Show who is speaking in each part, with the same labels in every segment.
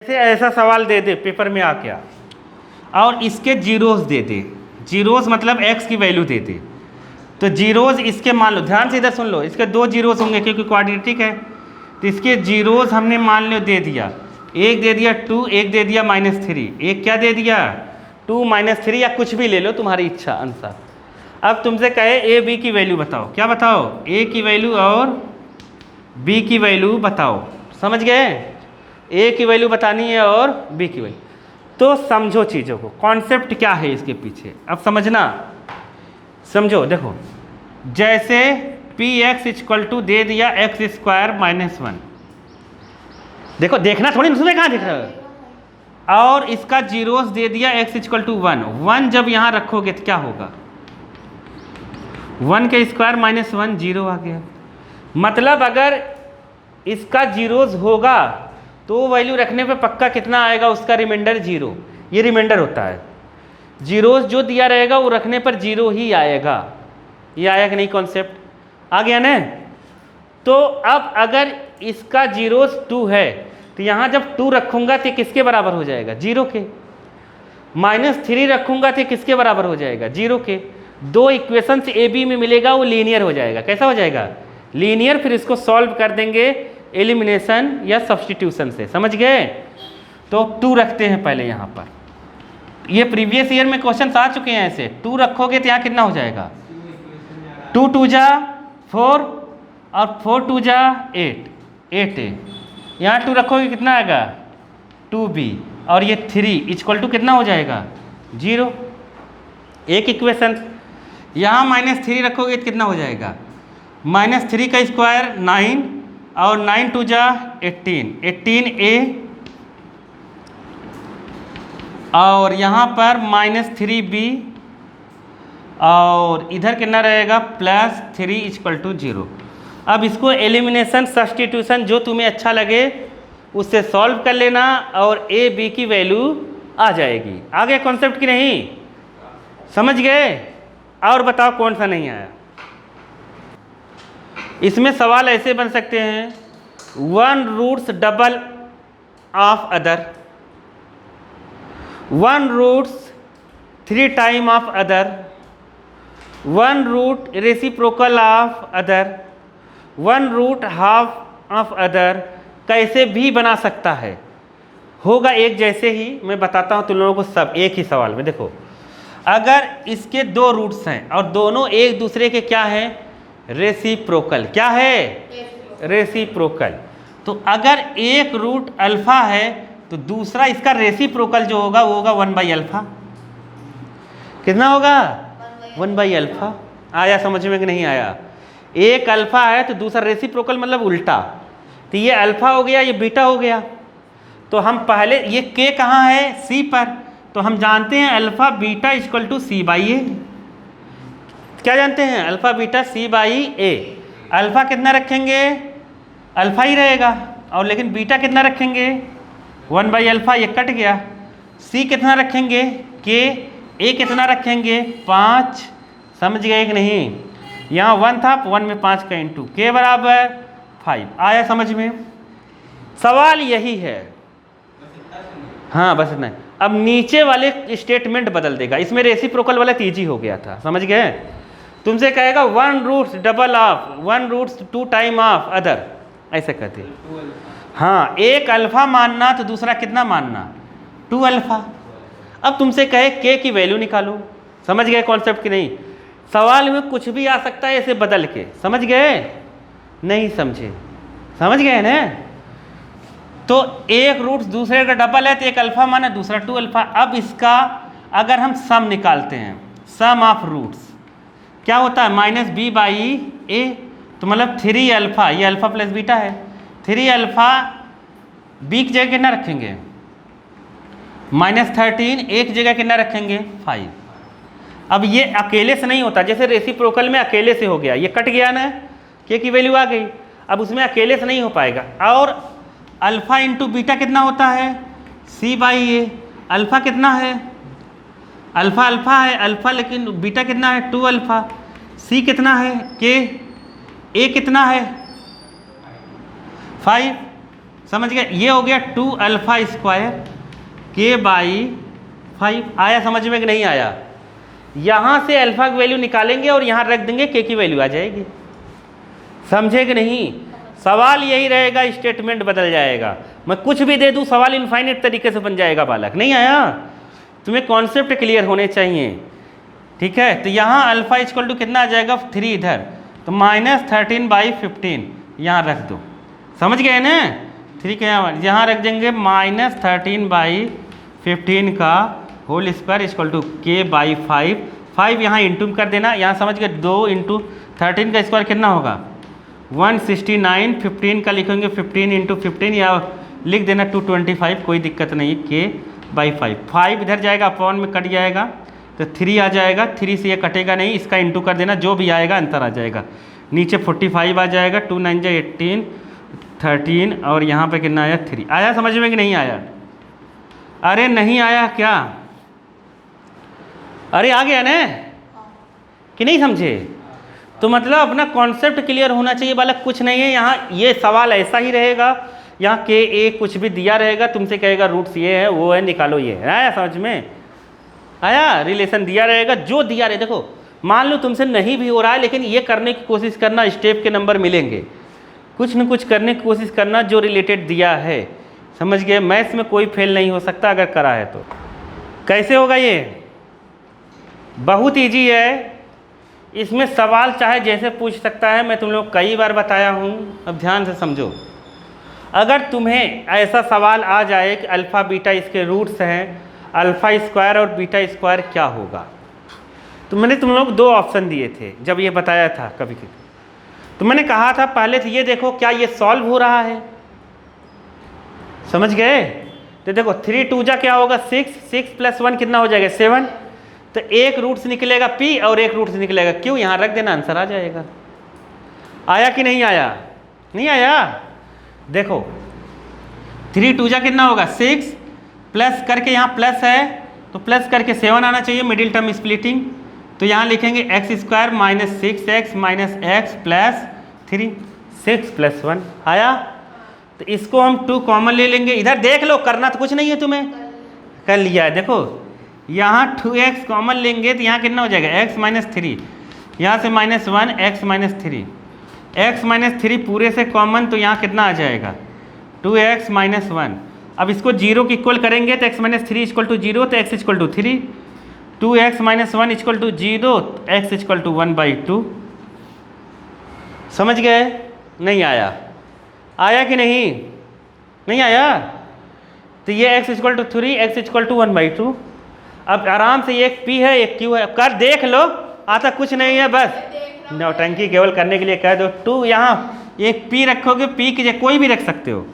Speaker 1: जैसे ऐसा सवाल दे दे पेपर में आ गया और इसके जीरोस दे दे, जीरोस मतलब एक्स की वैल्यू दे दे, तो जीरोस इसके मान लो, ध्यान से इधर सुन लो, इसके दो जीरोस होंगे क्योंकि क्वाड्रेटिक है, तो इसके जीरोस हमने मान लो दे दिया, एक दे दिया 2, एक दे दिया -3, एक क्या दे दिया 2 -3 या कुछ भी ले लो तुम्हारी इच्छा अनुसार। अब तुमसे कहे ए बी की वैल्यू बताओ, क्या बताओ, ए की वैल्यू और बी की वैल्यू बताओ, समझ गए, ए की वैल्यू बतानी है और बी की वैल्यू। तो समझो चीज़ों को, कॉन्सेप्ट क्या है इसके पीछे, अब समझना, समझो। देखो जैसे पी एक्स इक्वल टू दे दिया x² -1, देखो देखना थोड़ी, तुम्हें कहाँ दिख रहा है, और इसका जीरोस दे दिया x इक्वल टू 1 जब यहाँ रखोगे तो क्या होगा, 1 के स्क्वायर -1 0 आ गया। मतलब अगर इसका जीरोस होगा तो वैल्यू रखने पे पक्का कितना आएगा, उसका रिमाइंडर 0, ये रिमाइंडर होता है, जीरोस जो दिया रहेगा वो रखने पर 0 ही आएगा। ये आया कि नहीं, कॉन्सेप्ट आ गया ना। तो अब अगर इसका जीरोस 2 है तो यहाँ जब 2 रखूँगा तो किसके बराबर हो जाएगा, 0 के, -3 रखूँगा तो किसके बराबर हो जाएगा, 0 के। दो इक्वेशन से ए बी में मिलेगा वो लीनियर हो जाएगा, कैसा हो जाएगा, लीनियर। फिर इसको सॉल्व कर देंगे एलिमिनेशन या सब्स्टिट्यूशन से, समझ गए। तो 2 रखते हैं पहले यहाँ पर, ये प्रीवियस ईयर में क्वेश्चन आ चुके हैं ऐसे, 2 रखोगे तो यहाँ कितना हो जाएगा, 2 2 जा 4 और 4 2 जा 8, 8a, यहाँ 2 रखोगे कितना आएगा 2b, और ये 3 इक्वल टू कितना हो जाएगा 0, एक इक्वेशन। यहाँ -3 रखोगे तो कितना हो जाएगा, -3 का स्क्वायर 9 और 9 2 जा 18, 18a, और यहाँ पर -3b, और इधर कितना रहेगा +3 इक्वल टू 0। अब इसको एलिमिनेशन सब्स्टिट्यूशन जो तुम्हें अच्छा लगे उससे सॉल्व कर लेना और ए बी की वैल्यू आ जाएगी। आगे कॉन्सेप्ट की नहीं, समझ गए। और बताओ कौन सा नहीं आया। इसमें सवाल ऐसे बन सकते हैं, 1 roots double of other, 1 roots 3 time of other, 1 root reciprocal of other, 1 root half of other, कैसे भी बना सकता है, होगा एक जैसे ही। मैं बताता हूँ तुम लोगों को सब एक ही सवाल में। देखो अगर इसके 2 रूट्स हैं और दोनों एक दूसरे के क्या हैं, रेसिप्रोकल, क्या है, रेसिप्रोकल, तो अगर एक रूट अल्फा है तो दूसरा इसका रेसिप्रोकल जो होगा वो होगा 1/α, कितना होगा 1/α। आया समझ में कि नहीं आया, एक अल्फा है तो दूसरा रेसिप्रोकल मतलब उल्टा, तो ये अल्फा हो गया ये बीटा हो गया। तो हम पहले ये के कहाँ है, सी पर, तो हम जानते हैं alpha beta equal to c/a, क्या जानते हैं, अल्फा बीटा c/a। अल्फा कितना रखेंगे, अल्फा ही रहेगा, और लेकिन बीटा कितना रखेंगे 1/α, ये कट गया। सी कितना रखेंगे, के, ए कितना रखेंगे 5, समझ गए कि नहीं, यहाँ 1 था, 1 में 5 का इंटू, के बराबर 5। आया समझ में, सवाल यही है, हाँ बस इतना। अब नीचे वाले स्टेटमेंट बदल देगा, इसमें रेसिप्रोकल वाला तीजी हो गया था, समझ गए। तुमसे कहेगा 1 roots double of, 1 roots 2 time of other, ऐसे कहते हैं। हाँ, एक अल्फा मानना तो दूसरा कितना मानना 2α। अब तुमसे कहे के की वैल्यू निकालो, समझ गए कॉन्सेप्ट की नहीं। सवाल में कुछ भी आ सकता है ऐसे बदल के, समझ गए, नहीं समझे, समझ गए ना। तो एक रूट दूसरे का डबल है तो एक अल्फा माना दूसरा 2α। अब इसका अगर हम सम निकालते हैं, सम ऑफ रूट्स क्या होता है -b/a, तो मतलब 3α, ये अल्फा प्लस बीटा है, 3α बी की जगह कितना रखेंगे -13, एक जगह कितना रखेंगे 5। अब ये अकेले से नहीं होता, जैसे रेसिप्रोकल में अकेले से हो गया, ये कट गया ना, के की वैल्यू आ गई, अब उसमें अकेले से नहीं हो पाएगा। और अल्फा इंटू बीटा कितना होता है c/a, अल्फा कितना है, अल्फा अल्फा है अल्फा, लेकिन बीटा कितना है 2α, सी कितना है के, ए कितना है 5, समझ गए? ये हो गया 2 अल्फा स्क्वायर के बाई 5। आया समझ में कि नहीं आया? यहाँ से अल्फा की वैल्यू निकालेंगे और यहाँ रख देंगे, के की वैल्यू आ जाएगी। समझे कि नहीं? सवाल यही रहेगा, स्टेटमेंट बदल जाएगा। मैं कुछ भी दे दूँ, सवाल इनफाइनाइट तरीके से बन जाएगा बालक। नहीं आया? तुम्हें कॉन्सेप्ट क्लियर होने चाहिए, ठीक है? तो यहाँ अल्फा इक्वल टू कितना आ जाएगा? 3 इधर, तो -13/15 यहाँ रख दो। समझ गए ना? 3 के यहाँ रख देंगे -13/15 का होल स्क्वायर इक्वल टू के बाई 5। 5 यहाँ इंटू कर देना, यहाँ समझ गए? 2 × 13 का स्क्वायर कितना होगा? 169। 15 का लिखेंगे 15 × 15 या लिख देना 225, कोई दिक्कत नहीं। के बाई 5, 5 इधर जाएगा, अपॉन में कट जाएगा तो 3 आ जाएगा। 3 से ये कटेगा नहीं, इसका इंटू कर देना, जो भी आएगा अंतर आ जाएगा। नीचे 45 आ जाएगा, 2 9 जा 18, 13 और यहाँ पे कितना आया? 3। आया समझ में कि नहीं आया? अरे नहीं आया क्या? अरे आ गया ना कि नहीं समझे? तो मतलब अपना कॉन्सेप्ट क्लियर होना चाहिए बालक, कुछ नहीं है। यहाँ ये सवाल ऐसा ही रहेगा, यहाँ के ए कुछ भी दिया रहेगा, तुमसे कहेगा रूट्स ये है वो है, निकालो ये है। आया समझ में? आया? रिलेशन दिया रहेगा, जो दिया रहे। देखो मान लो तुमसे नहीं भी हो रहा है, लेकिन ये करने की कोशिश करना, स्टेप के नंबर मिलेंगे। कुछ न कुछ करने की कोशिश करना जो रिलेटेड दिया है। समझ गए? मैथ्स में कोई फेल नहीं हो सकता अगर करा है तो। कैसे होगा ये? बहुत ईजी है। इसमें सवाल चाहे जैसे पूछ सकता है, मैं तुम लोग कई बार बताया हूँ। अब ध्यान से समझो, अगर तुम्हें ऐसा सवाल आ जाए कि अल्फ़ा बीटा इसके रूट्स हैं, अल्फ़ा स्क्वायर और बीटा स्क्वायर क्या होगा, तो मैंने तुम लोग 2 ऑप्शन दिए थे जब ये बताया था कभी कभी। तो मैंने कहा था पहले तो ये देखो क्या ये सॉल्व हो रहा है। समझ गए? तो देखो 3 2 जा क्या होगा? 6, 6 + 1 कितना हो जाएगा? 7। तो एक रूट से निकलेगा P और एक रूट से निकलेगा Q, यहाँ रख देना, आंसर आ जाएगा। आया कि नहीं आया? नहीं आया? देखो 3 2 जा कितना होगा? 6 प्लस करके यहाँ प्लस है तो प्लस करके 7 आना चाहिए, मिडिल टर्म स्प्लिटिंग। तो यहाँ लिखेंगे x² - 6x - x + 3, 6 + 1 आया। तो इसको हम 2 कॉमन ले लेंगे। इधर देख लो, करना तो कुछ नहीं है तुम्हें, कर लिया है। देखो यहाँ 2x कॉमन लेंगे तो यहाँ कितना हो जाएगा? x - 3, यहाँ से -1 x - 3, x - 3 पूरे से कॉमन, तो यहाँ कितना आ जाएगा? 2x - 1। अब इसको 0 के इक्वल करेंगे तो x - 3 = 0, तो x = 3, 2x - 1 = 0, x = 1/2। समझ गए? नहीं आया? आया कि नहीं? नहीं आया? तो ये x = 3, x = 1/2। अब आराम से एक p है एक q है, कर देख लो, आता कुछ नहीं है, बस नौटंकी केवल करने के लिए कह दो। 2 यहाँ एक p रखोगे, p की जगह कोई भी रख सकते हो,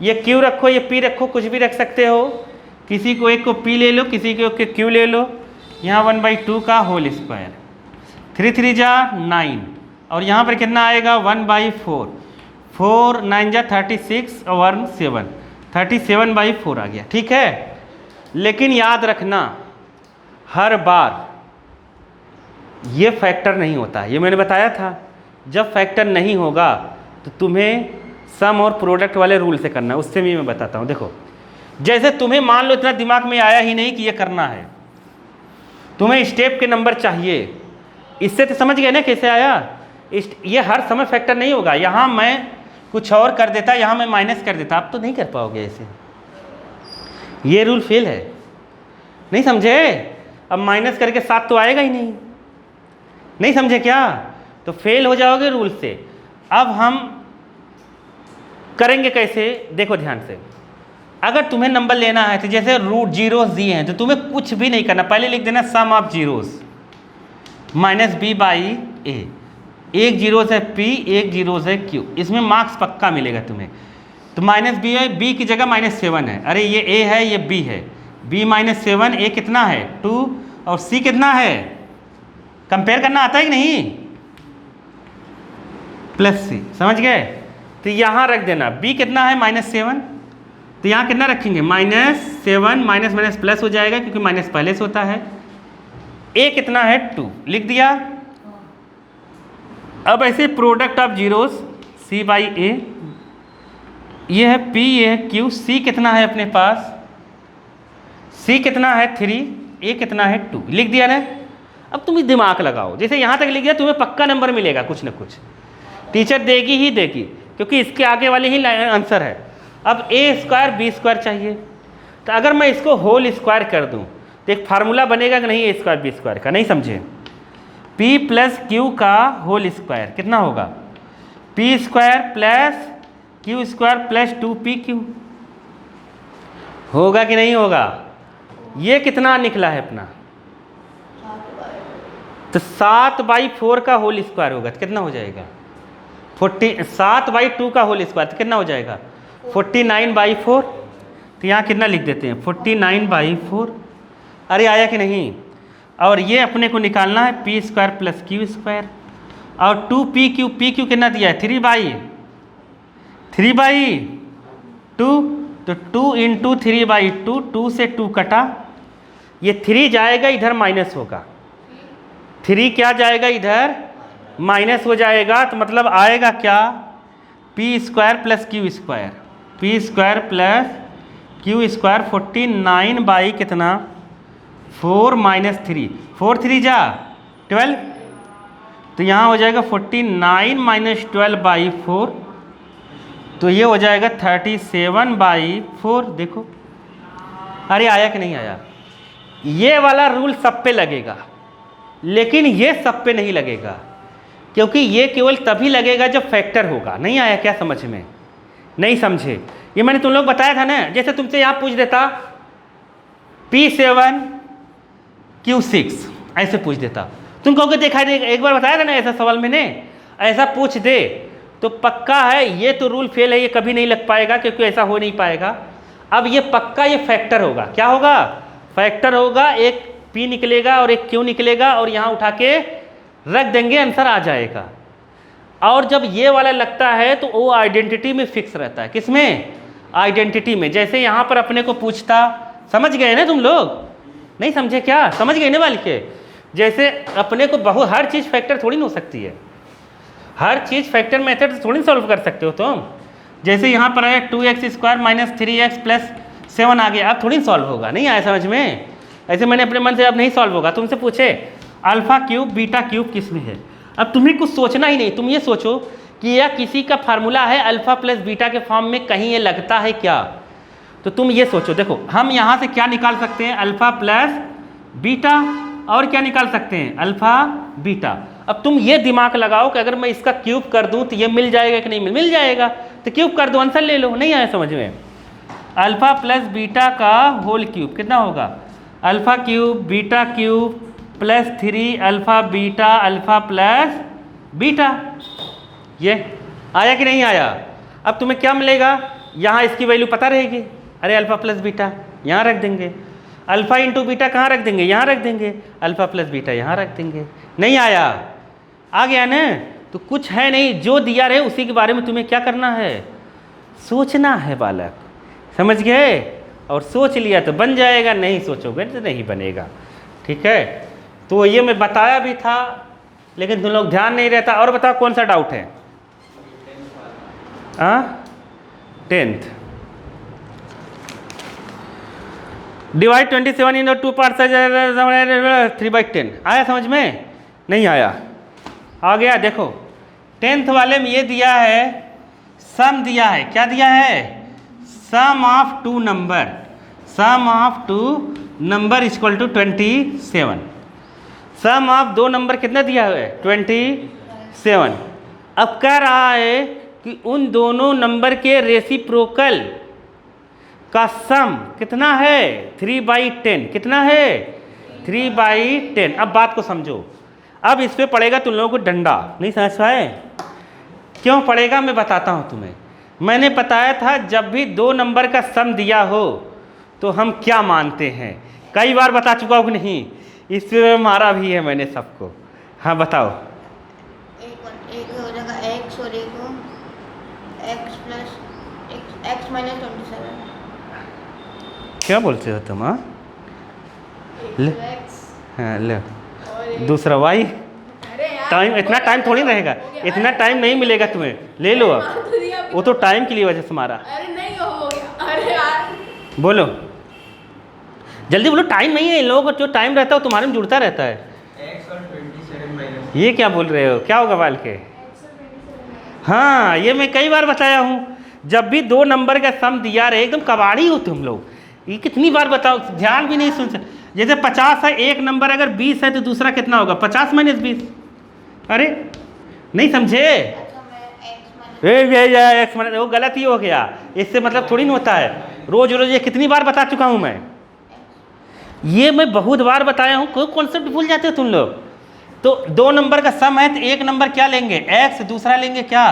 Speaker 1: ये q रखो, ये p रखो, कुछ भी रख सकते हो। किसी को एक को p ले लो, किसी को q ले लो। यहाँ 1/2 का होल स्क्वायर, 3 3 जा 9, और यहाँ पर कितना आएगा? 1/4, 4 9 जा 36 और 1 7, 37/4 आ गया। ठीक है, लेकिन याद रखना हर बार ये फैक्टर नहीं होता, ये मैंने बताया था। जब फैक्टर नहीं होगा तो तुम्हें सम और प्रोडक्ट वाले रूल से करना है, उससे भी मैं बताता हूँ। देखो जैसे तुम्हें मान लो इतना दिमाग में आया ही नहीं कि ये करना है, तुम्हें स्टेप के नंबर चाहिए, इससे तो समझ गए ना कैसे आया। ये हर समय फैक्टर नहीं होगा, यहाँ मैं कुछ और कर देता, यहाँ मैं माइनस कर देता, आप तो नहीं कर पाओगे ऐसे, ये रूल फेल है। नहीं समझे? अब माइनस करके 7 तो आएगा ही नहीं, नहीं समझे क्या? तो फेल हो जाओगे रूल से। अब हम करेंगे कैसे, देखो ध्यान से। अगर तुम्हें नंबर लेना है तो जैसे रूट जीरोस दिए हैं तो तुम्हें कुछ भी नहीं करना, पहले लिख देना सम ऑफ जीरोस -b/a। एक जीरो है p, एक जीरो है q, इसमें मार्क्स पक्का मिलेगा तुम्हें। तो -b है, b की जगह -7 है, अरे ये a है ये b है, b - 7, a कितना है 2 और c कितना है, कंपेयर करना आता है कि नहीं, +c। समझ गए? तो यहाँ रख देना b कितना है -7, तो यहाँ कितना रखेंगे -7, माइनस माइनस प्लस हो जाएगा क्योंकि माइनस पहले से होता है। a कितना है 2, लिख दिया। अब ऐसे प्रोडक्ट ऑफ जीरोस c/a, ये है P, ये है Q, C कितना है अपने पास, C कितना है 3, A कितना है 2, लिख दिया ना। अब तुम दिमाग लगाओ, जैसे यहाँ तक लिख दिया तुम्हें पक्का नंबर मिलेगा कुछ ना कुछ, टीचर देगी ही देगी, क्योंकि इसके आगे वाली ही आंसर है। अब A स्क्वायर B स्क्वायर चाहिए, तो अगर मैं इसको होल स्क्वायर कर दूं तो एक फार्मूला बनेगा कि नहीं A स्क्वायर B स्क्वायर का, नहीं समझे। P प्लस Q का होल स्क्वायर कितना होगा, P square plus Q square plus 2PQ, होगा कि नहीं होगा। ये कितना निकला है अपना, तो 7/4 का होल स्क्वायर होगा तो कितना हो जाएगा 7/2 का होल स्क्वायर तो कितना हो जाएगा 49/4। तो यहाँ कितना लिख देते हैं 49/4। अरे आया कि नहीं। और ये अपने को निकालना है P square plus Q square, और 2PQ, PQ कितना दिया है 3/2, तो 2 इंटू 3/2, 2 से 2 कटा, ये 3 जाएगा इधर माइनस होगा, 3 क्या जाएगा इधर माइनस हो जाएगा, तो मतलब आएगा क्या P square plus Q square, P square plus Q square 49 by कितना 4 माइनस 3, 4 3 जा 12, तो यहाँ हो जाएगा 49 माइनस 12/4, तो ये हो जाएगा 37/4। देखो अरे आया कि नहीं आया। ये वाला रूल सब पे लगेगा, लेकिन ये सब पे नहीं लगेगा, क्योंकि ये केवल तभी लगेगा जब फैक्टर होगा। नहीं आया क्या समझ में, नहीं समझे। ये मैंने तुम लोग बताया था ना, जैसे तुमसे यहाँ पूछ देता P7 Q6 ऐसे पूछ देता, तुम कहोगे देखा दे, एक बार बताया था ना ऐसा सवाल मैंने, ऐसा पूछ दे तो पक्का है ये तो रूल फेल है, ये कभी नहीं लग पाएगा, क्योंकि ऐसा हो नहीं पाएगा। अब ये पक्का ये फैक्टर होगा, क्या होगा फैक्टर होगा, एक P निकलेगा और एक Q निकलेगा, और यहाँ उठा के रख देंगे आंसर आ जाएगा। और जब ये वाला लगता है तो वो आइडेंटिटी में फिक्स रहता है, किसमें आइडेंटिटी में। जैसे यहाँ पर अपने को पूछता, समझ गए ना तुम लोग, नहीं समझे क्या, समझ गए ना वाले के। जैसे अपने को बहुत हर चीज़ फैक्टर थोड़ी ना हो सकती है, हर चीज़ फैक्टर मेथड थोड़ी सॉल्व कर सकते हो तुम। जैसे यहाँ पर है 2x square minus 3x plus 7 आ गया, अब थोड़ी सॉल्व होगा, नहीं आया समझ में। ऐसे मैंने अपने मन से अब नहीं सॉल्व होगा। तुमसे पूछे अल्फा क्यूब बीटा क्यूब किस में है, अब तुम्हें कुछ सोचना ही नहीं, तुम ये सोचो कि यह किसी का फार्मूला है अल्फा प्लस बीटा के फॉर्म में, कहीं ये लगता है क्या। तो तुम ये सोचो, देखो हम यहाँ से क्या निकाल सकते हैं अल्फा प्लस बीटा, और क्या निकाल सकते हैं अल्फा बीटा। अब तुम ये दिमाग लगाओ कि अगर मैं इसका क्यूब कर दूं तो ये मिल जाएगा कि नहीं, मिल जाएगा, तो क्यूब कर दो आंसर ले लो। नहीं आया समझ में। अल्फा प्लस बीटा का होल क्यूब कितना होगा, alpha cube beta cube plus 3 alpha plus beta. ये आया कि नहीं आया। अब तुम्हें क्या मिलेगा, यहाँ इसकी वैल्यू पता रहेगी, अरे अल्फा प्लस बीटा यहाँ रख देंगे, अल्फा इंटू बीटा कहाँ रख देंगे, यहाँ रख देंगे, अल्फा प्लस बीटा यहाँ रख देंगे। नहीं आया, आ गया ना। तो कुछ है नहीं, जो दिया रहे उसी के बारे में तुम्हें क्या करना है, सोचना है बालक, समझ गए। और सोच लिया तो बन जाएगा, नहीं सोचोगे तो नहीं बनेगा, ठीक है। तो ये मैं बताया भी था, लेकिन तुम लोग ध्यान नहीं रहता। और बताओ कौन सा डाउट है, 10th। डिवाइड 27 इन 2 पार्ट्स 3/10 आया समझ में, नहीं आया, आ गया। देखो 10th वाले में ये दिया है, सम दिया है, क्या दिया है, sum of 2 number, sum of 2 number equal to 27। Sum of 2 number कितना दिया हुआ है 27। अब कह रहा है कि उन दोनों नंबर के रेसिप्रोकल का सम कितना है 3/10, कितना है 3/10। अब बात को समझो, अब इस पे पड़ेगा तुम लोगों को डंडा, नहीं समझ पाए क्यों पड़ेगा, मैं बताता हूँ तुम्हें। मैंने बताया था जब भी 2 नंबर का सम दिया हो तो हम क्या मानते हैं, कई बार बता चुका हूँ कि नहीं, इसमें मारा भी है मैंने सबको। हाँ बताओ।
Speaker 2: एक हो जाएगा x और एक हो x प्लस x माइनस 27।
Speaker 1: क्या बोलते हो तुम, हाँ ले, हाँ ले, दूसरा y। टाइम इतना टाइम थोड़ी रहेगा, इतना टाइम नहीं मिलेगा तुम्हें, ले लो अब। वो तो टाइम के लिए वजह से मारा।
Speaker 3: अरे नहीं हो गया, अरे यार
Speaker 1: बोलो जल्दी बोलो, टाइम नहीं है इन लोगों को, जो टाइम रहता है वो तुम्हारे में जुड़ता रहता है।
Speaker 4: x और 27 माइनस।
Speaker 1: ये क्या बोल रहे हो, क्या होगा बाल के? हाँ ये मैं कई बार बताया हूँ, जब भी दो नंबर का सम दिया रहे एकदम कबाड़ी हो तुम लोग। ये कितनी बार बताओ, ध्यान भी नहीं सुन सकते। जैसे 50 है, एक नंबर अगर 20 है तो दूसरा कितना होगा? 50 माइनस 20। अरे नहीं समझे?
Speaker 2: अच्छा मैं x माइनस
Speaker 1: एक्स माइनस, वो गलत ही हो गया, इससे मतलब थोड़ी ना होता है। रोज रोज ये कितनी बार बता चुका हूँ मैं, ये मैं बहुत बार बताया हूँ, कोई कॉन्सेप्ट भूल जाते हो तुम लोग। तो दो नंबर का सम है तो एक नंबर क्या लेंगे? x, दूसरा लेंगे क्या?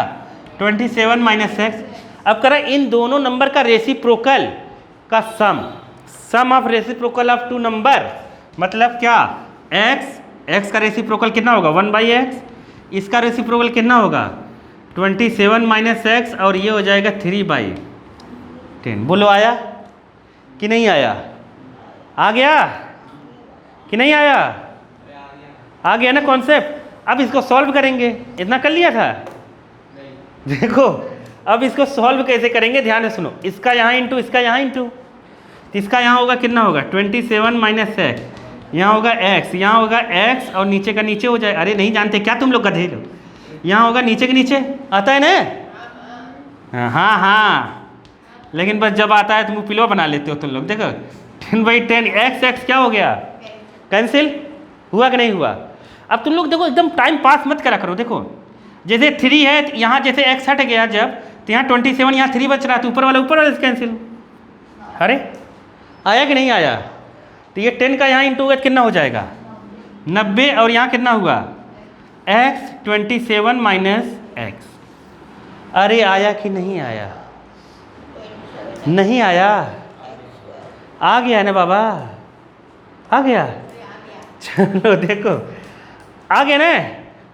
Speaker 1: 27 माइनस एक्स। अब करा इन दोनों नंबर का रेसिप्रोकल का sum of reciprocal of two number, मतलब क्या? x का रेसिप्रोकल कितना होगा? 1/x। इसका रेसिप्रोकल कितना होगा? 27 माइनस एक्स, और ये हो जाएगा 3/10। बोलो आया कि नहीं आया? आ गया कि नहीं आया? आ गया ना कॉन्सेप्ट। अब इसको सॉल्व करेंगे, इतना कर लिया था। देखो अब इसको सॉल्व कैसे करेंगे, ध्यान से सुनो। इसका यहाँ इंटू, इसका यहाँ इंटू, तो इसका यहाँ होगा कितना होगा? 27 माइनस एक्स, यहाँ होगा x, यहाँ होगा x, और नीचे का नीचे हो जाए। अरे नहीं जानते क्या तुम लोग गधे लोग? यहाँ होगा नीचे के नीचे, आता है ना? हाँ हाँ, लेकिन बस जब आता है तो मुँह पिलवा बना लेते हो तुम लोग। देखो 10/10 x क्या हो गया? कैंसिल हुआ कि नहीं हुआ? अब तुम लोग देखो एकदम टाइम पास मत करा करो। देखो जैसे 3 है तो यहाँ जैसे x हट गया जब, तो यहाँ 27, यहाँ 3 बच रहा, तो ऊपर वाला से कैंसिल। अरे आया कि नहीं आया? तो ये 10 का यहाँ इंटू होगा कितना हो जाएगा? 90, और यहाँ कितना हुआ? x 27 minus x. अरे आया कि नहीं आया? नहीं आया? आ गया ना बाबा, आ गया। चलो देखो आ गया ना।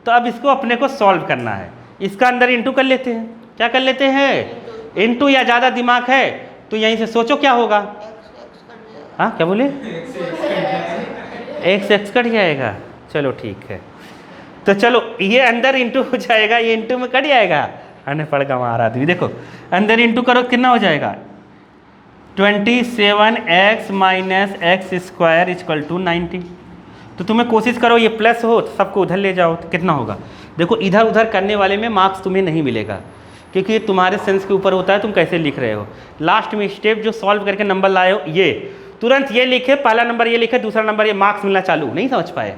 Speaker 1: तो अब इसको अपने को सॉल्व करना है। इसका अंदर इंटू कर लेते हैं। क्या कर लेते हैं? इंटू, या ज़्यादा दिमाग है तो यहीं से सोचो क्या होगा। हाँ क्या बोले? x कट जाएगा। चलो ठीक है, तो चलो ये अंदर इंटू हो जाएगा, ये इंटू में कट जाएगा। अनपढ़ का मारा आदमी। देखो अंदर इंटू करो कितना हो जाएगा? 27x minus x square equal to 90। तो तुम्हें कोशिश करो ये प्लस हो तो सबको उधर ले जाओ, तो कितना होगा? देखो इधर उधर करने वाले में मार्क्स तुम्हें नहीं मिलेगा, क्योंकि ये तुम्हारे सेंस के ऊपर होता है तुम कैसे लिख रहे हो। लास्ट में स्टेप जो सॉल्व करके नंबर लाए हो, ये तुरंत ये लिखे, पहला नंबर ये लिखे, दूसरा नंबर ये, मार्क्स मिलना चालू। नहीं समझ पाए।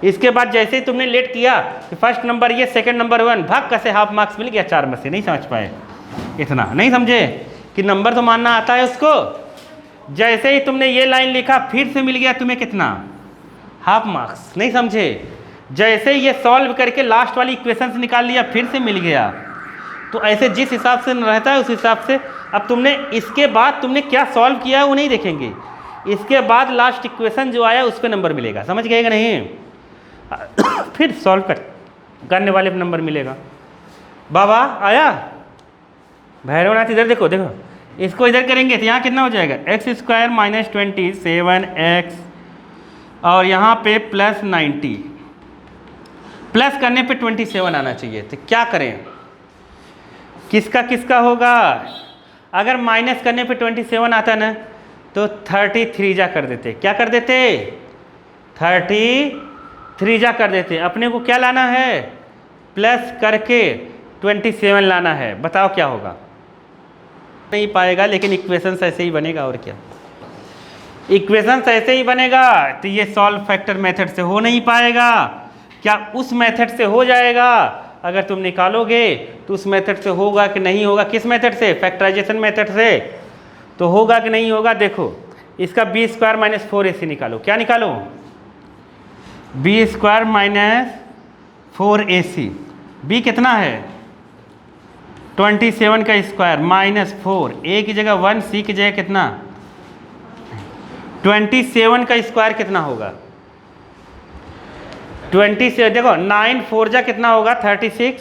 Speaker 1: इसके बाद जैसे ही तुमने लेट किया कि फर्स्ट नंबर ये, सेकंड नंबर 1, भाग कैसे हाफ मार्क्स मिल गया 4 में से। नहीं समझ पाए, इतना नहीं समझे कि नंबर तो मानना आता है उसको। जैसे ही तुमने ये लाइन लिखा फिर से मिल गया तुम्हें कितना? Half marks. नहीं समझे? जैसे ही ये सॉल्व करके लास्ट वाली इक्वेशन निकाल लिया फिर से मिल गया। तो ऐसे जिस हिसाब से रहता है उस हिसाब से। अब तुमने इसके बाद तुमने क्या सॉल्व किया है वो नहीं देखेंगे, इसके बाद लास्ट इक्वेशन जो आया उस पर नंबर मिलेगा। समझ गए कि नहीं? फिर सॉल्व करने वाले पर नंबर मिलेगा। बाबा आया? भैरवनाथ इधर देखो, देखो इसको इधर करेंगे तो यहाँ कितना हो जाएगा? एक्स स्क्वायर माइनस 27x, और यहाँ पे प्लस 90। प्लस करने पे 27 आना चाहिए, तो क्या करें? किसका किसका होगा? अगर माइनस करने पे 27 आता ना तो 33 जा कर देते। क्या कर देते? 33 जा कर देते। अपने को क्या लाना है? प्लस करके 27 लाना है। बताओ क्या होगा? नहीं पाएगा, लेकिन इक्वेशन ऐसे ही बनेगा। और क्या इक्वेशन ऐसे ही बनेगा। तो ये सॉल्व फैक्टर मेथड से हो नहीं पाएगा। क्या उस मेथड से हो जाएगा? अगर तुम निकालोगे तो उस मेथड से होगा कि नहीं होगा? किस मेथड से? फैक्टराइजेशन मेथड से। तो होगा कि नहीं होगा? देखो इसका बी स्क्वायर माइनस 4ac निकालो। क्या निकालो? B square minus 4ac। B कितना है? 27 का स्क्वायर माइनस 4, ए की जगह 1, सी की जगह कितना? 27 का स्क्वायर कितना होगा? 27। देखो 9 4 जा कितना होगा? 36।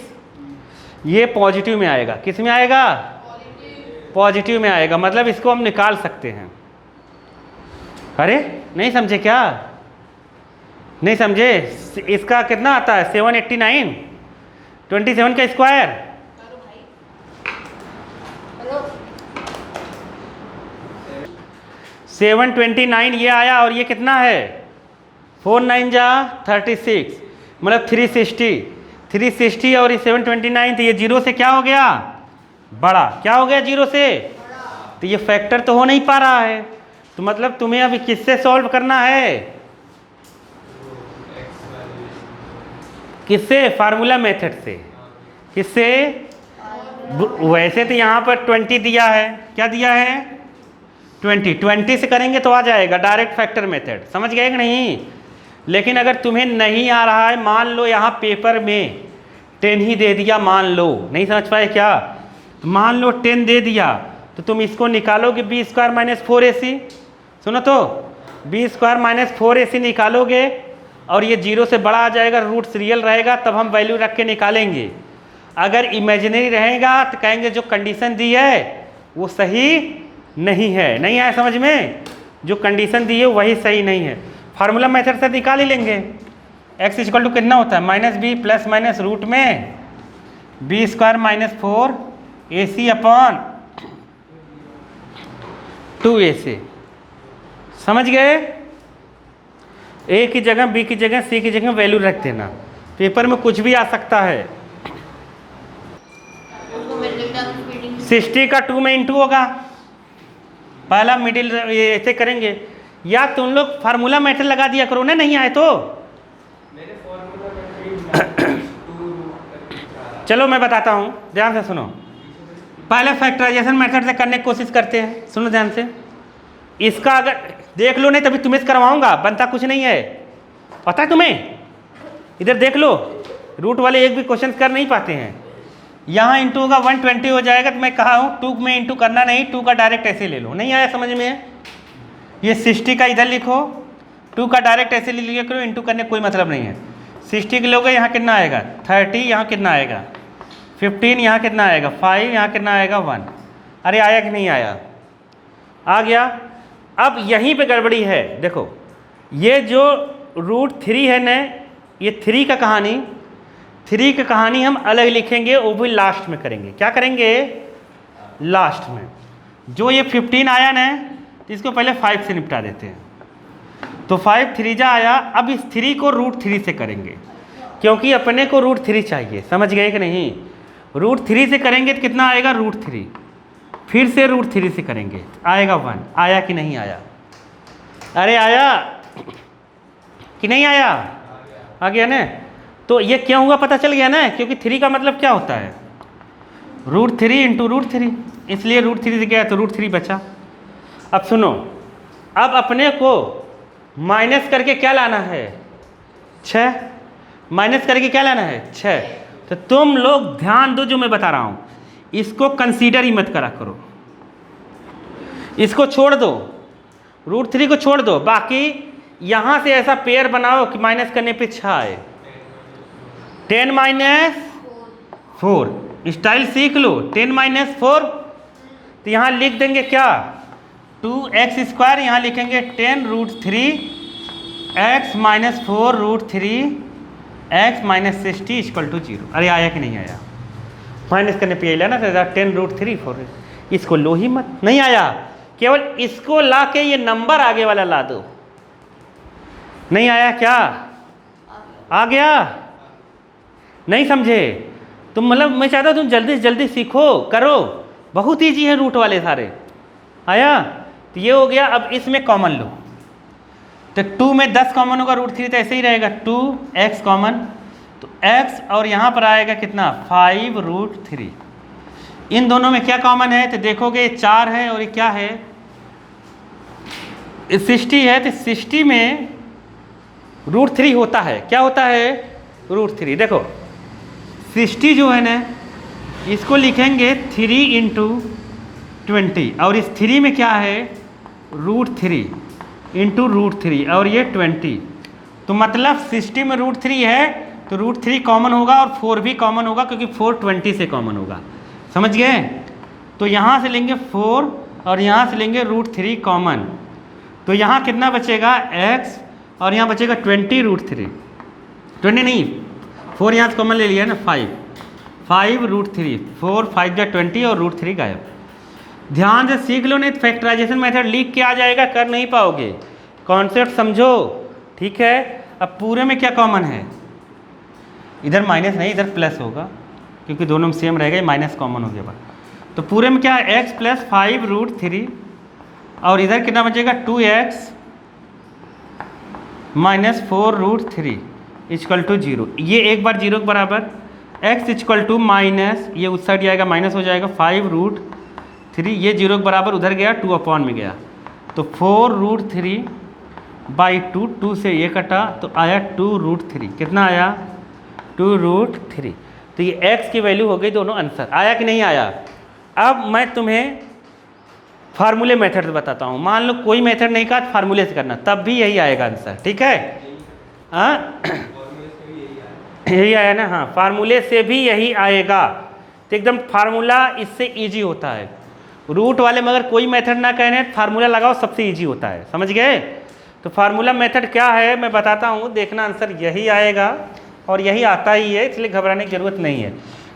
Speaker 1: ये पॉजिटिव में आएगा। किस में आएगा? पॉजिटिव में आएगा। मतलब इसको हम निकाल सकते हैं। अरे नहीं समझे क्या? नहीं समझे? इसका कितना आता है? 789। 27 का स्क्वायर 729 ये आया और ये कितना है 4 9 जा 36 मतलब 360 और ये 729 तो ये 0 से क्या हो गया बड़ा, क्या हो गया 0 से, तो ये फैक्टर तो हो नहीं पा रहा है। तो मतलब तुम्हें अभी किससे सॉल्व करना है, किससे, फार्मूला मेथड से, किससे, वैसे तो यहाँ पर 20 दिया है, क्या दिया है 20 से करेंगे तो आ जाएगा डायरेक्ट फैक्टर मेथड, समझ गए कि नहीं। लेकिन अगर तुम्हें नहीं आ रहा है, मान लो यहाँ पेपर में 10 ही दे दिया, मान लो नहीं समझ पाए क्या, मान लो 10 दे दिया तो तुम इसको निकालोगे बी स्क्वायर माइनस 4ac, सुनो तो बी स्क्वायर माइनस 4ac निकालोगे और ये 0 से बड़ा आ जाएगा, रूट्स रियल रहेगा तब हम वैल्यू रख के निकालेंगे। अगर इमेजिनरी रहेगा तो कहेंगे जो कंडीशन दी है वो सही नहीं है, नहीं आया समझ में, जो कंडीशन दी है वही सही नहीं है। फार्मूला मेथड से निकाल ही लेंगे। x इक्वल टू कितना होता है minus B plus minus root में B square minus 4ac upon 2ac, समझ गए। ए की जगह बी की जगह सी की जगह वैल्यू रख देना, पेपर में कुछ भी आ सकता है। 60 का 2 में इंटू होगा, पहला मिडिल ये ऐसे करेंगे, या तुम लोग फार्मूला मेथड लगा दिया करो ना, नहीं आए तो
Speaker 4: मेरे फॉर्मूला में
Speaker 1: चलो मैं बताता हूँ, ध्यान से सुनो। पहले फैक्टराइजेशन मेथड से करने की कोशिश करते हैं, सुनो ध्यान से। इसका अगर देख लो, नहीं तभी तुम्हें से करवाऊंगा, बनता कुछ नहीं है, पता है तुम्हें, इधर देख लो, रूट वाले एक भी क्वेश्चन कर नहीं पाते हैं। यहाँ इंटू होगा 120 हो जाएगा, तो मैं कहा हूँ 2 में इंटू करना नहीं, 2 का डायरेक्ट ऐसे ले लो, नहीं आया समझ में। ये 60 का इधर लिखो, 2 का डायरेक्ट ऐसे ले लिया करो, इंटू करने कोई मतलब नहीं है। 60 के लोगे यहाँ कितना आएगा 30, यहाँ कितना आएगा 15, यहाँ कितना आएगा 5, यहाँ कितना आएगा 1। अरे आया कि नहीं आया, आ गया। अब यहीं पे गड़बड़ी है, देखो ये जो √3 है ना, ये 3 का कहानी, 3 की कहानी हम अलग लिखेंगे, वो भी लास्ट में करेंगे। क्या करेंगे लास्ट में। जो ये 15 आया ना, तो इसको पहले 5 से निपटा देते हैं, तो 5 3 जा आया। अब इस 3 को √3 से करेंगे, क्योंकि अपने को √3 चाहिए, समझ गए कि नहीं। √3 से करेंगे तो कितना आएगा √3, फिर से √3 से करेंगे आएगा 1। आया कि नहीं आया, अरे आया कि नहीं आया, आ गया ना। तो ये क्या हुआ पता चल गया ना, क्योंकि 3 का मतलब क्या होता है √3 इंटू √3, इसलिए √3 से गया तो √3 बचा। अब सुनो, अब अपने को माइनस करके क्या लाना है 6, माइनस करके क्या लाना है 6। तो तुम लोग ध्यान दो जो मैं बता रहा हूँ, इसको कंसीडर ही मत करा करो, इसको छोड़ दो, √3 को छोड़ दो, बाकी यहाँ से ऐसा पेयर बनाओ कि माइनस करने पे 6 आए। 10 - 4 स्टाइल सीख लो, 10 - 4, तो यहाँ लिख देंगे क्या 2x², यहाँ लिखेंगे 10 √3 x - 4 √3 x - 60 = 0। अरे आया कि नहीं आया, माइनस करने पे आया ना, तो 10 √3 4, इसको लो ही मत, नहीं आया, केवल इसको ला के ये नंबर आगे वाला ला दो। नहीं आया क्या, आ गया, नहीं समझे तुम, मतलब मैं चाहता हूँ तुम जल्दी से जल्दी सीखो करो, बहुत ईजी है रूट वाले सारे। आया, तो ये हो गया। अब इसमें कॉमन लो, तो 2 में 10 कॉमन होगा, √3 तो ऐसे ही रहेगा, 2x कॉमन, तो x और यहाँ पर आएगा कितना 5 √3। इन दोनों में क्या कॉमन है, तो देखोगे 4 है और ये क्या है 60 है, तो 60 में √3 होता है, क्या होता है √3। देखो 60 जो है ना, इसको लिखेंगे 3 × 20, और इस 3 में क्या है √3 × √3, और ये 20, तो मतलब 60 में √3 है तो √3 कॉमन होगा और 4 भी कॉमन होगा, क्योंकि 4 20 से कॉमन होगा, समझ गए। तो यहाँ से लेंगे 4 और यहाँ से लेंगे √3 कॉमन, तो यहाँ कितना बचेगा x, और यहाँ बचेगा 20 √3, 20 नहीं 4 यहाँ से कॉमन ले लिया ना, 5 √3, 4 5 जा 20 और √3 गायब। ध्यान से सीख लो, नहीं फैक्टराइजेशन मेथड लिख के आ जाएगा, कर नहीं पाओगे। कॉन्सेप्ट समझो, ठीक है। अब पूरे में क्या कॉमन है, इधर माइनस नहीं इधर प्लस होगा, क्योंकि दोनों में सेम रहेगा, माइनस कॉमन हो गया बा। तो पूरे में क्या है, x प्लस 5√3 और इधर कितना बचेगा 2x माइनस 4√3 इक्वल टू 0। ये एक बार 0 के बराबर, x इक्वल टू माइनस, ये उस साइड आएगा माइनस हो जाएगा 5√3, ये 0 के बराबर उधर गया 2 अपॉन में गया, तो 4√3/2, 2 से ये कटा तो आया 2√3, कितना आया 2√3। तो ये x की वैल्यू हो गई, दोनों आंसर आया कि नहीं आया। अब मैं तुम्हें फार्मूले मेथड से बताता हूँ। मान लो कोई मेथड नहीं कहा, फार्मूले से करना, तब भी यही आएगा आंसर, ठीक है। हाँ यही आया ना, हाँ फार्मूले से भी यही आएगा। तो एकदम फार्मूला इससे इजी होता है। रूट वाले मगर कोई मेथड ना कहने, फार्मूला लगाओ, सबसे इजी होता है, समझ गए। तो फार्मूला मेथड क्या है मैं बताता हूँ, देखना आंसर यही आएगा और यही आता ही है, इसलिए घबराने की जरूरत नहीं है।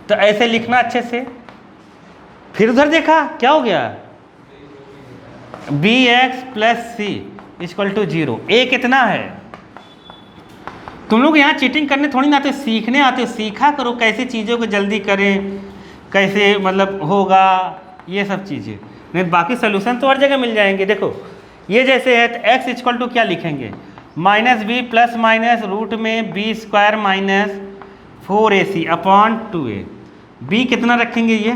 Speaker 1: तो ऐसे लिखना अच्छे से। फिर उधर देखा क्या हो गया, bx plus c equal to 0। a कितना है, तुम लोग यहाँ चीटिंग करने थोड़ी ना आते, सीखने आते हो। सीखा करो कैसे चीज़ों को जल्दी करें, कैसे मतलब होगा, ये सब चीज़ें। नहीं बाकी सोल्यूशन तो हर जगह मिल जाएंगे। देखो ये जैसे है तो x इक्वल टू क्या लिखेंगे, -b प्लस माइनस रूट में b² minus 4ac upon 2a। b कितना रखेंगे ये,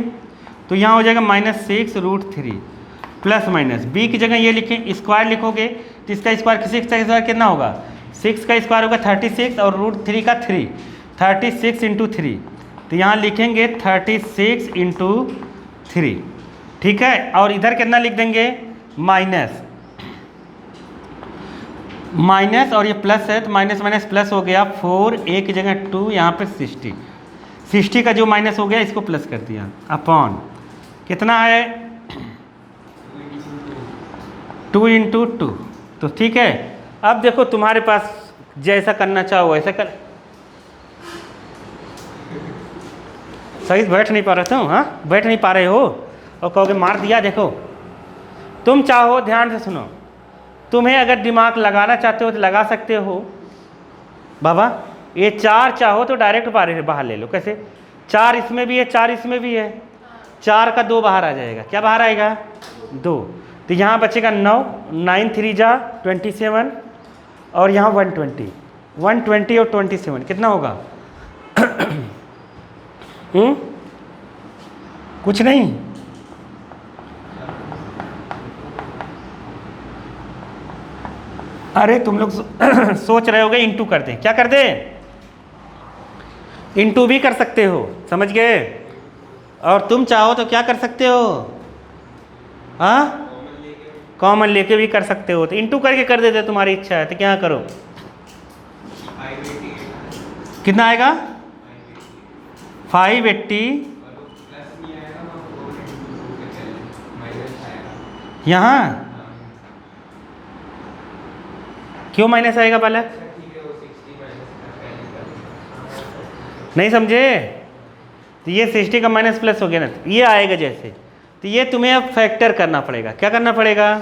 Speaker 1: तो यहाँ हो जाएगा -6√3 प्लस माइनस b की जगह ये लिखें, स्क्वायर लिखोगे तो इसका स्क्वायर 6 का स्क्वायर कितना होगा, 6 का स्क्वायर होगा 36 और √3 का 3, 36 × 3। तो यहाँ लिखेंगे 36 × 3, ठीक है। और इधर कितना लिख देंगे, माइनस और ये प्लस है तो माइनस माइनस प्लस हो गया 4, a की जगह 2, यहाँ पर 60 का जो माइनस हो गया इसको प्लस कर दिया अपॉन कितना है 2 × 2। तो ठीक है। अब देखो तुम्हारे पास जैसा करना चाहो वैसा कर। सही बैठ नहीं पा रहे तुम, हाँ बैठ नहीं पा रहे हो और कहोगे मार दिया। देखो तुम चाहो, ध्यान से सुनो, तुम्हें अगर दिमाग लगाना चाहते हो तो लगा सकते हो बाबा। ये 4 चाहो तो डायरेक्ट बाहर ले लो, कैसे 4 इसमें भी है 4 इसमें भी है, 4 का 2 बाहर आ जाएगा, क्या बाहर आएगा 2। तो यहाँ बचेगा 9, 9 3 जा 27 और यहाँ 120 और 27 कितना होगा कुछ नहीं, अरे तुम लोग सोच रहे होगे इंटू कर दें, क्या कर दें, इंटू भी कर सकते हो, समझ गए। और तुम चाहो तो क्या कर सकते हो, हाँ कॉमन लेके भी कर सकते हो। तो इंटू करके कर देते, तुम्हारी इच्छा है तो क्या करो। कितना आएगा 580, यहाँ क्यों माइनस आएगा बालक, नहीं समझे। तो ये 60 का माइनस प्लस हो गया ना, तो ये आएगा जैसे। तो ये तुम्हें अब फैक्टर करना पड़ेगा, क्या करना पड़ेगा,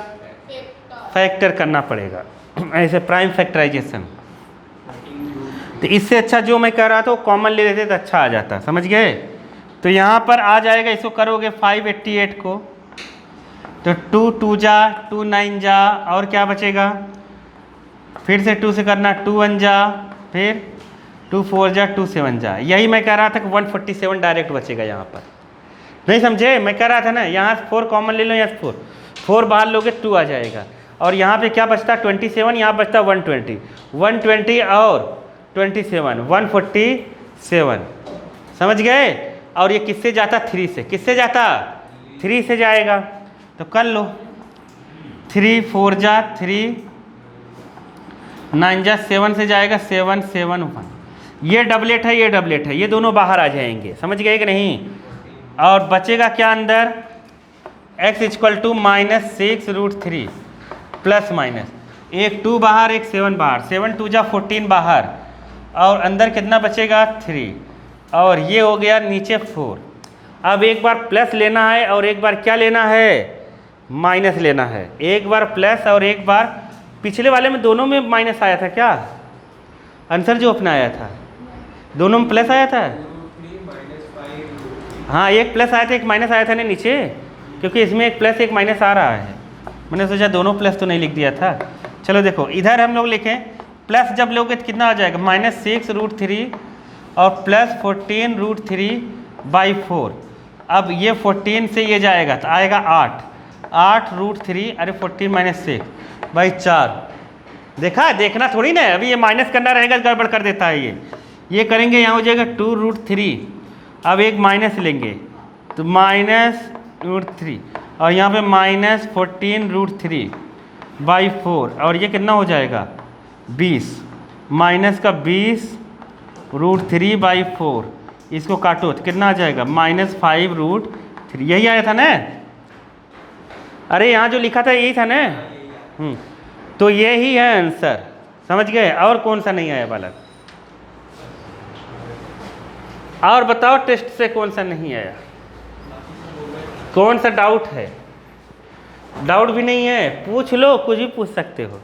Speaker 1: फैक्टर करना पड़ेगा, ऐसे प्राइम फैक्टराइजेशन। तो इससे अच्छा जो मैं कह रहा था वो कॉमन ले लेते तो अच्छा आ जाता, समझ गए। तो यहाँ पर आ जाएगा, इसको करोगे 588 को तो 2 2 जा 2 9 जा और क्या बचेगा, फिर से 2 से करना 2 1 जा, फिर 2 4 जा 2 7 जा। यही मैं कह रहा था कि 147 डायरेक्ट बचेगा यहाँ पर, नहीं समझे। मैं कह रहा था ना यहाँ 4 कॉमन ले लो, यहाँ 4 बाहर लोगे 2 आ जाएगा और यहाँ पे क्या बचता 27, यहाँ बचता 120 और 27 147, समझ गए। और ये किससे जाता 3 से, किससे जाता 3 से जाएगा। तो कर लो 3 4 जा 3 9 जा 7 से जाएगा 7 7 1, ये डबलेट है ये डबलेट है, ये दोनों बाहर आ जाएंगे, समझ गए कि नहीं। और बचेगा क्या अंदर, x equal to -6√3 plus minus, एक 2 बाहर एक 7 बाहर, 7 2 जा 14 बाहर और अंदर कितना बचेगा 3 और ये हो गया नीचे 4 अब एक बार प्लस लेना है और एक बार क्या लेना है, माइनस लेना है। एक बार प्लस और एक बार, पिछले वाले में दोनों में माइनस आया था क्या, आंसर जो अपना आया था दोनों में प्लस आया था। हाँ, एक प्लस आया था एक माइनस आया था ना नीचे, क्योंकि इसमें एक प्लस एक माइनस आ रहा है। मैंने सोचा दोनों प्लस तो नहीं लिख दिया था। चलो देखो इधर हम लोग लिखें, प्लस जब लोगे तो कितना आ जाएगा, -6√3 और +14√3/4। अब ये 14 से ये जाएगा तो आएगा 8√3, अरे 14 - 6/4। देखा, देखना थोड़ी ना, अभी ये माइनस करना रहेगा गड़बड़ कर देता है ये करेंगे, यहाँ हो जाएगा 2√3। अब एक माइनस लेंगे तो -√3 और यहाँ पे -14√3/4 और ये कितना हो जाएगा 20, माइनस का 20√3/4। इसको काटो तो कितना आ जाएगा -5√3। यही आया था ना, अरे यहाँ जो लिखा था यही था ना। तो यही है आंसर, समझ गए। और कौन सा नहीं आया बालक, और बताओ टेस्ट से कौन सा नहीं आया, कौन सा डाउट है। डाउट भी नहीं है, पूछ लो, कुछ भी पूछ सकते हो।